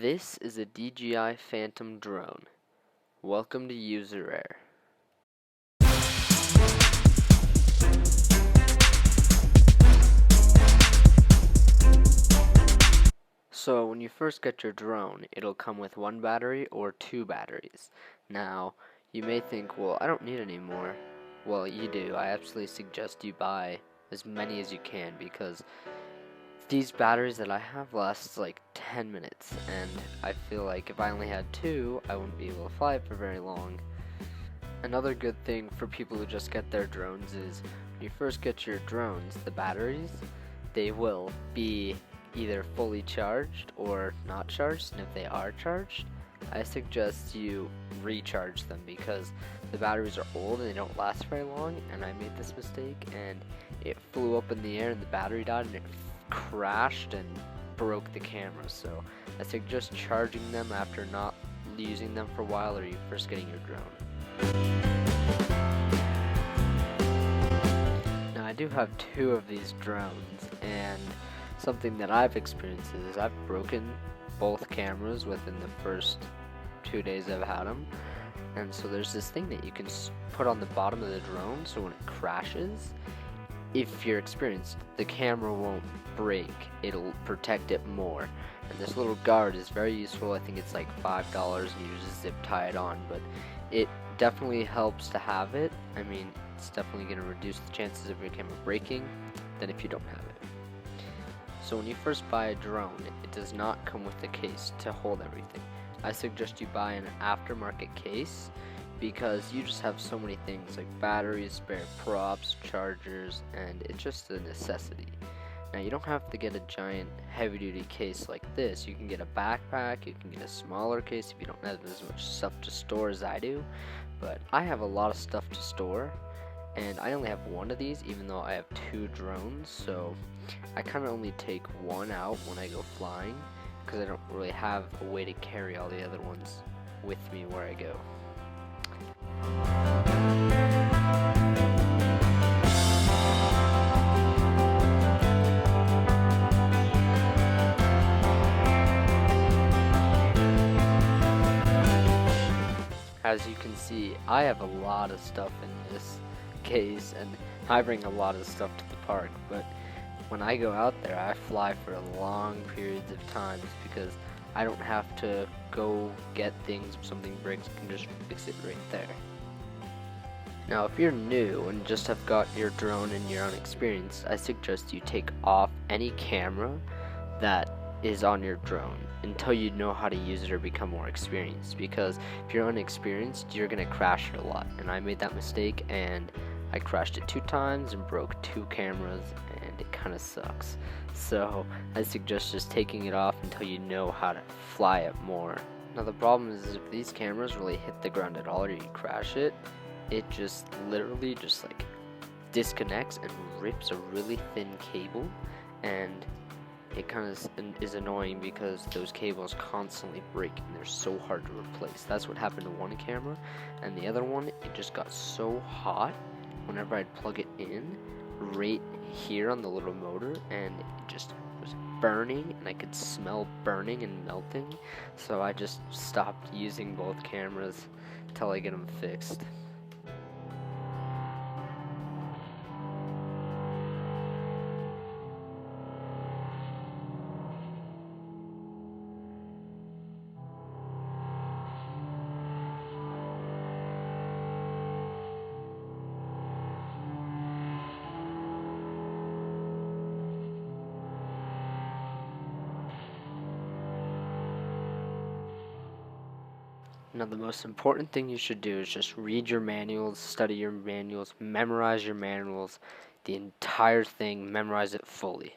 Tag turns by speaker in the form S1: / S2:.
S1: This is a DJI Phantom drone. Welcome to UserError. So when you first get your drone, it'll come with one battery or two batteries. Now, you may think, well, I don't need any more. Well, you do. I absolutely suggest you buy as many as you can because these batteries that I have last like 10 minutes, and I feel like if I only had two, I wouldn't be able to fly it for very long. Another good thing for people who just get their drones is when you first get your drones, the batteries, they will be either fully charged or not charged, and if they are charged, I suggest you recharge them because the batteries are old and they don't last very long, and I made this mistake and it flew up in the air and the battery died and it crashed and broke the camera. So I suggest charging them after not using them for a while or you first getting your drone. Now I do have two of these drones, and something that I've experienced is I've broken both cameras within the first 2 days I've had them. And so there's this thing that you can put on the bottom of the drone so when it crashes, if you're experienced, the camera won't break, it'll protect it more. And this little guard is very useful. I think it's like $5 and you just zip tie it on, but it definitely helps to have it. I mean, it's definitely going to reduce the chances of your camera breaking than if you don't have it. So when you first buy a drone, it does not come with a case to hold everything. I suggest you buy an aftermarket case because you just have so many things like batteries, spare props, chargers, and it's just a necessity. Now you don't have to get a giant heavy-duty case like this. You can get a backpack, you can get a smaller case if you don't have as much stuff to store as I do. But I have a lot of stuff to store, and I only have one of these even though I have two drones, so I kind of only take one out when I go flying because I don't really have a way to carry all the other ones with me where I go. As you can see, I have a lot of stuff in this case, and I bring a lot of stuff to the park, but when I go out there, I fly for long periods of times because I don't have to go get things if something breaks, I can just fix it right there. Now if you're new and just have got your drone and your own experience, I suggest you take off any camera that is on your drone until you know how to use it or become more experienced, because if you're unexperienced, you're gonna crash it a lot, and I made that mistake and I crashed it 2 times and broke 2 cameras, and it kind of sucks. So I suggest just taking it off until you know how to fly it more. Now the problem is if these cameras really hit the ground at all or you crash it, it just literally just like disconnects and rips a really thin cable, and it kind of is annoying because those cables constantly break and they're so hard to replace. That's what happened to one camera, and the other one, it just got so hot whenever I'd plug it in right here on the little motor, and it just was burning and I could smell burning and melting. So I just stopped using both cameras until I get them fixed. Now the most important thing you should do is just read your manuals, study your manuals, memorize your manuals, the entire thing, memorize it fully.